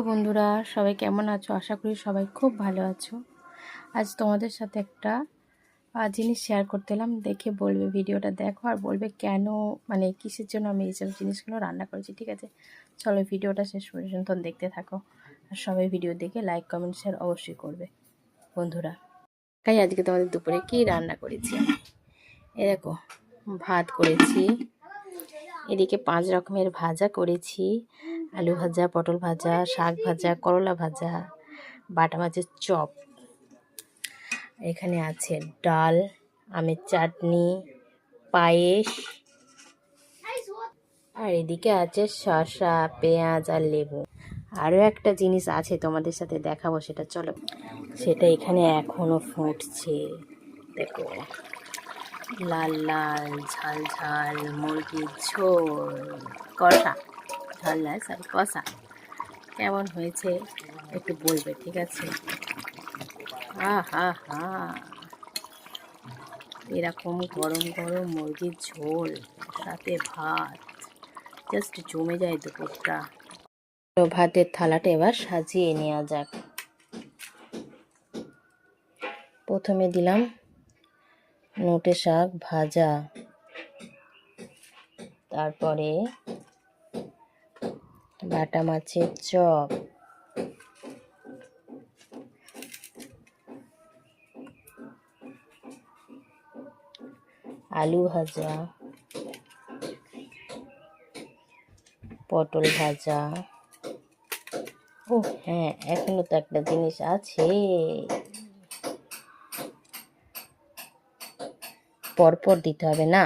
বন্ধুরা, সবাই কেমন আছো? আশা করি সবাই খুব ভালো আছো। আজ তোমাদের সাথে একটা জিনিস শেয়ার করতে এলাম। দেখে বলবে, ভিডিওটা দেখো আর বলবে কেন, মানে কিসের জন্য আমি এইসব জিনিসগুলো রান্না করেছি। ঠিক আছে, চলো ভিডিওটা শেষ পর্যন্ত দেখতে থাকো। আর সবাই ভিডিও দেখে লাইক কমেন্ট শেয়ার অবশ্যই করবে বন্ধুরা। তাই আজকে তোমাদের দুপুরে কি রান্না করেছি আমি, এ দেখো, ভাত করেছি, এদিকে 5 রকমের ভাজা করেছি, আলু ভাজা, পটল ভাজা, শাক ভাজা, করলা ভাজা, বাটা মাছের চপ, এখানে আছে ডাল, আমের চাটনি, পায়েস, আর এদিকে আছে শসা, পেঁয়াজ আর লেবু। আরও একটা জিনিস আছে তোমাদের সাথে দেখাবো, সেটা চলো, সেটা এখানে এখনো ফুটছে। দেখো, লাল লাল ঝাল ঝাল মুরগির ঝোল কষা, ঝাল লাল সরি কষা। কেমন হয়েছে একটু বলবে, ঠিক আছে? আহা হা, এরকম গরম গরম মুরগির ঝোল সাথে ভাত, জাস্ট জমে যায় দুপুরটা। তো ভাতের থালাটা এবার সাজিয়ে নেওয়া যাক। প্রথমে দিলাম নোটে শাক ভাজা, তারপরে বাটা মাছের চপ, আলু ভাজা, পটল ভাজা, ও হ্যাঁ, এখনো তো একটা জিনিস আছে, পরপর দিতে হবে না,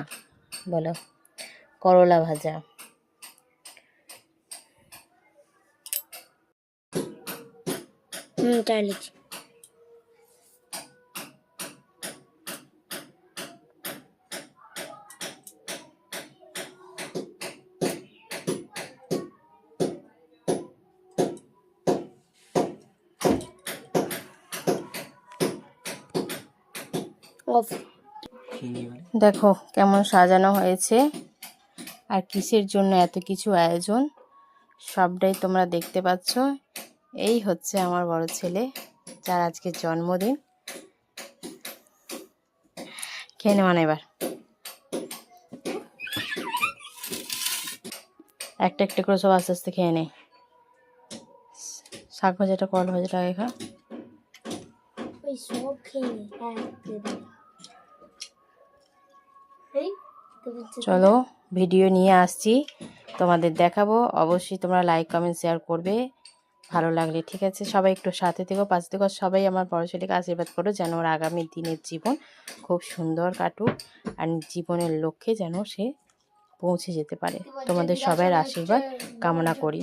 বলো, করলা ভাজা, দেখো কেমন সাজানো হয়েছে আর কিসের জন্য এত কিছু আয়োজন, সবটাই তোমরা দেখতে পাচ্ছ। এই হচ্ছে আমার বড় ছেলে, যার আজকে জন্মদিন। খেয়ে নেওয়া এবার, একটা একটা করে সব আস্তে আস্তে খেয়ে নেই। শাক ভাজাটা, করলা ভাজাটা আগে খা। চলো ভিডিও নিয়ে আসছি, তোমাদের দেখাবো। অবশ্যই তোমরা লাইক কমেন্ট শেয়ার করবে ভালো লাগলে, ঠিক আছে? সবাই একটু সাথে থেকো, পাশে থেকো। সবাই আমার বড় ছেলেকে আশীর্বাদ করো যেন ওর আগামী দিনের জীবন খুব সুন্দর কাটুক আর জীবনের লক্ষ্যে যেন সে পৌঁছে যেতে পারে। তোমাদের সবাইয়ের আশীর্বাদ কামনা করি।